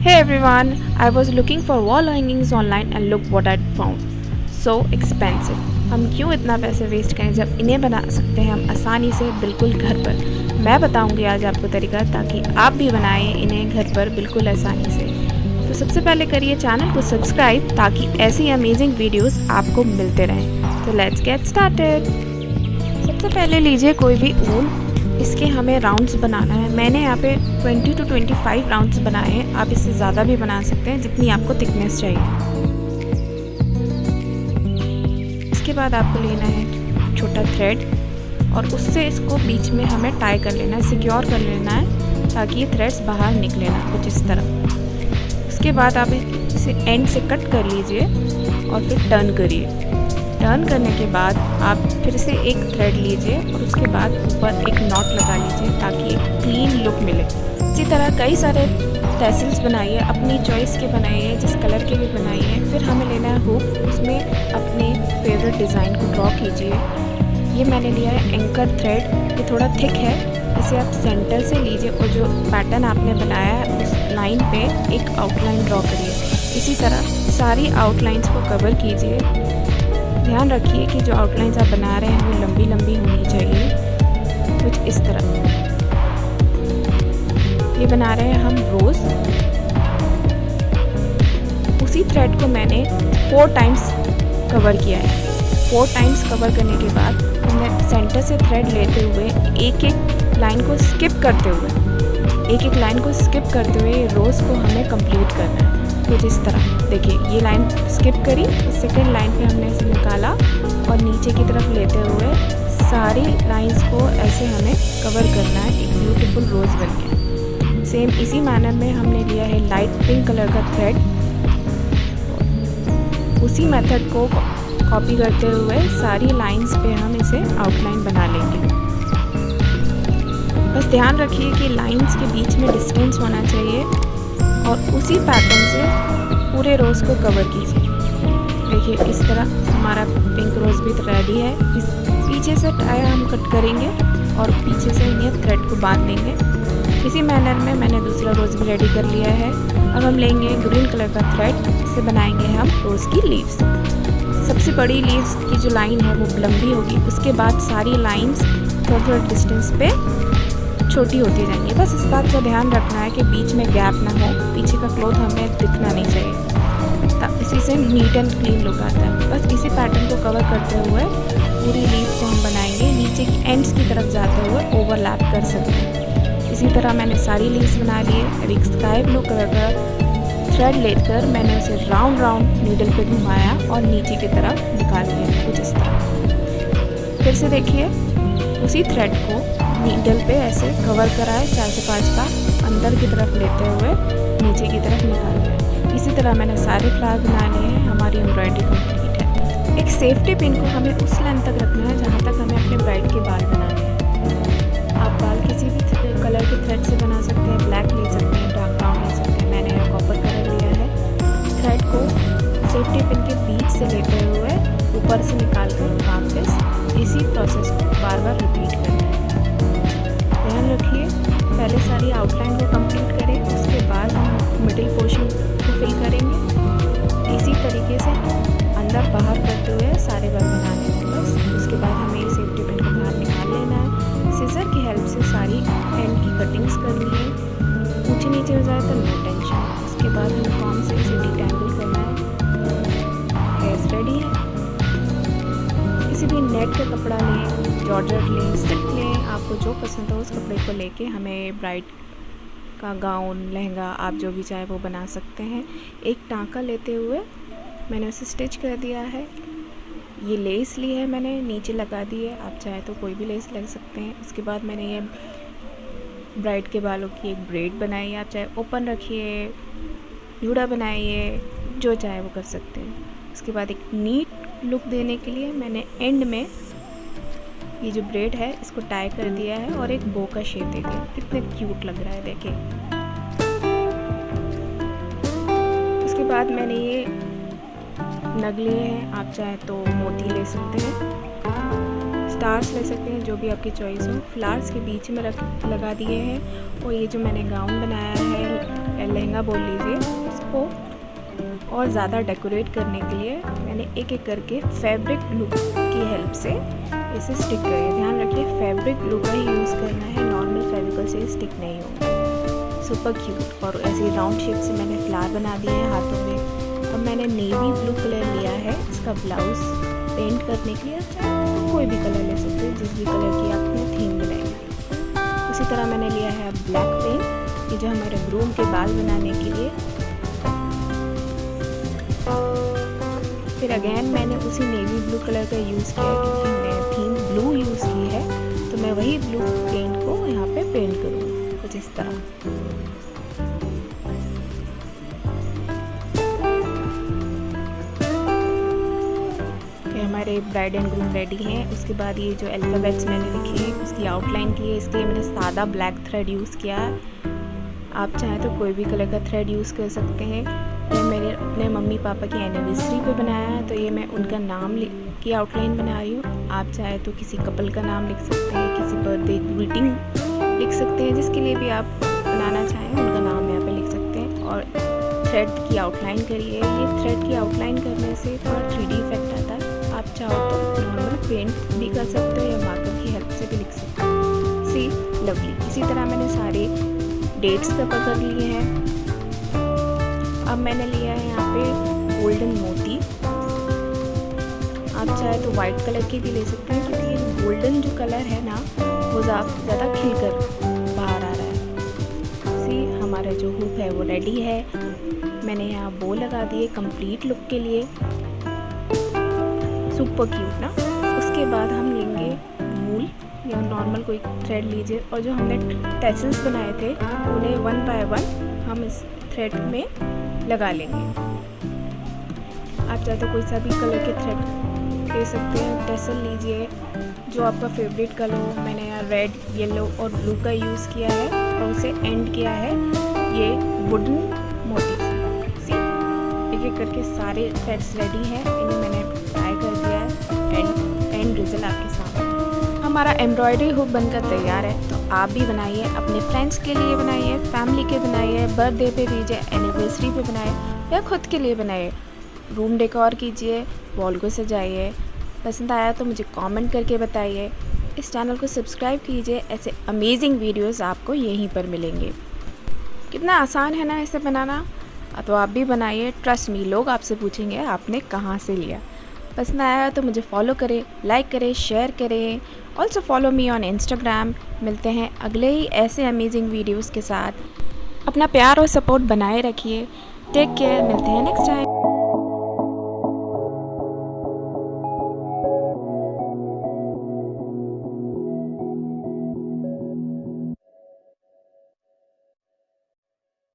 Hey everyone, I was looking for wall hangings online and look what I found. So expensive. हम क्यों इतना पैसे waste करें जब इन्हें बना सकते हैं हम आसानी से बिल्कुल घर पर। मैं बताऊंगी आज आपको तरीका ताकि आप भी बनाएं इन्हें घर पर बिल्कुल आसानी से। तो सबसे पहले करिए चैनल को सब्सक्राइब ताकि ऐसी अमेजिंग वीडियोस आपको मिलते रहें। तो लेट्स गेट स्टार्टेड। सबसे पहले लीजिए कोई भी ऊन, इसके हमें राउंड्स बनाना है। मैंने यहाँ पे 20 to 25 राउंड्स बनाए हैं। आप इससे ज़्यादा भी बना सकते हैं जितनी आपको थिकनेस चाहिए। इसके बाद आपको लेना है छोटा थ्रेड और उससे इसको बीच में हमें टाई कर लेना है, सिक्योर कर लेना है ताकि ये थ्रेड्स बाहर निकले ना, कुछ इस तरह। उसके बाद आप इसे एंड से कट कर लीजिए और फिर टर्न करिए। टर्न करने के बाद आप फिर से एक थ्रेड लीजिए और उसके बाद ऊपर एक नॉट लगा लीजिए ताकि एक क्लीन लुक मिले। इसी तरह कई सारे टैसल्स बनाइए, अपनी चॉइस के बनाइए, जिस कलर के भी बनाइए। फिर हमें लेना है हुक, उसमें अपने फेवरेट डिज़ाइन को ड्रॉ कीजिए। ये मैंने लिया है एंकर थ्रेड, ये थोड़ा थिक है, इसे आप सेंटर से लीजिए और जो पैटर्न आपने बनाया है उस लाइन पे एक आउटलाइन ड्रॉ करिए। इसी तरह सारी आउटलाइंस को कवर कीजिए। ध्यान रखिए कि जो आउटलाइंस आप बना रहे हैं वो लंबी लंबी होनी चाहिए, कुछ इस तरह। ये बना रहे हैं हम रोज़। उसी थ्रेड को मैंने 4 टाइम्स कवर किया है। 4 टाइम्स कवर करने के बाद हमने सेंटर से थ्रेड लेते हुए एक एक लाइन को स्किप करते हुए रोज़ को हमें कंप्लीट करना है। कुछ इस तरह देखिए, ये लाइन स्किप करी, सेकेंड लाइन पे हमने इसे निकाला और नीचे की तरफ लेते हुए सारी लाइंस को ऐसे हमें कवर करना है एक ब्यूटीफुल रोज़ बनके। सेम इसी मैनर में हमने लिया है लाइट पिंक कलर का थ्रेड। उसी मेथड को कॉपी करते हुए सारी लाइंस पे हम इसे आउटलाइन बना लेंगे। बस ध्यान रखिए कि लाइंस के बीच में डिस्टेंस होना चाहिए और उसी पैटर्न से पूरे रोज़ को कवर कीजिए। देखिए इस तरह हमारा पिंक रोज़ भी रेडी है। इस पीछे से टाया हम कट करेंगे और पीछे से ये थ्रेड को बांध देंगे। इसी मैनर में मैंने दूसरा रोज़ भी रेडी कर लिया है। अब हम लेंगे ग्रीन कलर का थ्रेड, इससे बनाएंगे हम रोज़ की लीव्स। सबसे बड़ी लीव्स की जो लाइन है वो लंबी होगी, उसके बाद सारी लाइन्स थोड़ा डिस्टेंस पे छोटी होती जाएंगी। बस इस बात का ध्यान रखना है कि बीच में गैप ना हो, पीछे का क्लॉथ हमें दिखना नहीं चाहिए, इसी से नीट एंड क्लीन लुक आता है। बस इसी पैटर्न को कवर करते हुए पूरी लीव को हम बनाएंगे। नीचे की एंड्स की तरफ जाते हुए ओवरलैप कर सकते हैं। इसी तरह मैंने सारी लीव्स बना लिए। एक स्काई ब्लू कलर का थ्रेड लेकर मैंने उसे राउंड राउंड नीडल पे घुमाया और नीचे की तरफ निकाल लिया, कुछ इस तरह। फिर से देखिए, उसी थ्रेड को नीडल पे ऐसे कवर कराए 4 से 5 बार, अंदर की तरफ लेते हुए नीचे की तरफ निकाल लिया। इसी तरह मैंने सारे फ्लावर बना लिए हैं। हमारी एम्ब्रॉयडरी कंप्लीट है। एक सेफ्टी पिन को हमें उस लाइन तक रखना है जहाँ तक हमें अपने ब्राइड के बाल बनाने हैं। आप बाल किसी भी कलर के थ्रेड से बना सकते हैं, ब्लैक ले सकते हैं, डार्क ब्राउन ले सकते हैं। मैंने यहाँ कॉपर कलर लिया है। थ्रेड को सेफ्टी पिन के बीच से लेते हुए ऊपर से निकाल कर वापस इसी प्रोसेस को बार बार रिपीट करना है। ध्यान रखिए, पहले सारी आउटलाइन को कंप्लीट करें, उसके बाद हम मिडिल पोर्शन को फिल करेंगे। इसी तरीके से अंदर बाहर करते हुए सारे बाल बनाने हैं। बस उसके बाद हमें ये सेफ्टी पिन को बाहर निकाल लेना है। सीजर की हेल्प से सारी एंड की कटिंग्स करनी है। ऊंचे नीचे हो जाए तो नो टेंशन। उसके बाद हमें कॉम से इसे डिटैंगल करना है। हेयर्स रेडी है। किसी भी नेट का कपड़ा लें, जॉर्जेट लें, सिल्क लें, आपको जो पसंद हो उस कपड़े को लेके हमें ब्राइड का गाउन, लहंगा, आप जो भी चाहे वो बना सकते हैं। एक टाँका लेते हुए मैंने उसे स्टिच कर दिया है। ये लेस ली है मैंने, नीचे लगा दी है, आप चाहे तो कोई भी लेस लग सकते हैं। उसके बाद मैंने ये ब्राइड के बालों की एक ब्रेड बनाई है। आप चाहे ओपन रखिए, जूड़ा बनाइए, जो चाहे वो कर सकते हैं। उसके बाद एक नीट लुक देने के लिए मैंने एंड में ये जो ब्रेड है इसको टाई कर दिया है और एक बो का शेप दे दिया। कितने क्यूट लग रहा है, देखिए। उसके बाद मैंने ये नग लिए हैं, आप चाहे तो मोती ले सकते हैं, स्टार्स ले सकते हैं, जो भी आपकी चॉइस हो। फ्लावर्स के बीच में लगा दिए हैं। और ये जो मैंने गाउन बनाया है लहंगा बोल लीजिए, उसको और ज़्यादा डेकोरेट करने के लिए मैंने एक एक करके फैब्रिक ग्लू की हेल्प से इसे स्टिक करिए। ध्यान रखिए फैब्रिक ग्लू का ही यूज़ करना है, नॉर्मल फेविकल से स्टिक नहीं होगा। Super cute. और ऐसे राउंड शेप से मैंने फ्लावर बना दिए हैं हाथों में। और मैंने नेवी ब्लू कलर लिया है इसका ब्लाउज पेंट करने के लिए। तो कोई भी कलर ले सकते हैं, जिस भी कलर की आपने थीम बनाई। उसी तरह मैंने लिया है ब्लैक पेंट, ये जो हमारे ग्रूम के बाल बनाने के लिए। फिर अगेन मैंने उसी नेवी ब्लू कलर का यूज़ किया है, क्योंकि मैं थीम ब्लू यूज़ की है, तो मैं वही ब्लू पेंट को यहाँ पे पेंट करूँगी कुछ इस तरह। हमारे ब्राइड एंड ग्रूम रेडी हैं। उसके बाद ये जो अल्फ़ाबेट्स मैंने लिखे हैं उसकी आउटलाइन की है, इसके लिए मैंने सादा ब्लैक थ्रेड यूज़ किया है। आप चाहें तो कोई भी कलर का थ्रेड यूज़ कर सकते हैं। ये मैंने अपने मम्मी पापा की एनिवर्सरी पे बनाया है, तो ये मैं उनका नाम की आउटलाइन बना रही हूँ। आप चाहे तो किसी कपल का नाम लिख सकते हैं, किसी बर्थडे ग्रीटिंग लिख सकते हैं, जिसके लिए भी आप बनाना चाहें उनका नाम यहाँ पे लिख सकते हैं। और थ्रेड की आउटलाइन करिए। ये थ्रेड की आउटलाइन करने से थोड़ा 3D इफेक्ट आता है। आप चाहो तो नॉर्मल पेंट भी कर सकते हो या मार्कर की हेल्प से भी लिख सकते हो। सी लवली। इसी तरह मैंने सारे डेट्स कवर कर लिए हैं। अब मैंने लिया है यहाँ पे गोल्डन मोती। आप चाहे तो वाइट कलर की भी ले सकते हैं, क्योंकि ये गोल्डन जो कलर है ना वो ज़्यादा खिलकर बाहर आ रहा है। सी हमारा जो हुक है वो रेडी है। मैंने यहाँ बो लगा दिए कंप्लीट लुक के लिए। सुपर क्यूट ना। उसके बाद हम लेंगे वूल या नॉर्मल कोई थ्रेड लीजिए, और जो हमने टेसल्स बनाए थे उन्हें 1 बाय 1 हम इस थ्रेड में लगा लेंगे। आप चाहे तो कोई सा भी कलर के थ्रेड ले सकते हैं। टेसल लीजिए जो आपका फेवरेट कलर हो। मैंने यहाँ रेड, येलो और ब्लू का यूज़ किया है और उसे एंड किया है ये वुडन मोती से। एक एक करके सारे थ्रेड्स रेडी हैं, इन्हें मैंने ट्राई कर दिया है। एंड रिजल्ट आपके सामने। हमारा एम्ब्रॉयडरी हुक बनकर तैयार है, तो आप भी बनाइए। अपने फ्रेंड्स के लिए बनाइए, फैमिली के बनाइए, बर्थडे पे दीजिए, एनिवर्सरी पे बनाइए या खुद के लिए बनाइए। रूम डेकोर कीजिए, वॉल को सजाइए। पसंद आया तो मुझे कमेंट करके बताइए। इस चैनल को सब्सक्राइब कीजिए, ऐसे अमेजिंग वीडियोस आपको यहीं पर मिलेंगे। कितना आसान है ना इसे बनाना। तो आप भी बनाइए। ट्रस्ट मी, लोग आपसे पूछेंगे आपने कहाँ से लिया। पसंद आया तो मुझे फॉलो करें, लाइक करें, शेयर करें। Also follow me on Instagram. मिलते हैं अगले ही ऐसे अमेजिंग वीडियोज़ के साथ। अपना प्यार और सपोर्ट बनाए रखिए। Take care. मिलते हैं नेक्स्ट टाइम।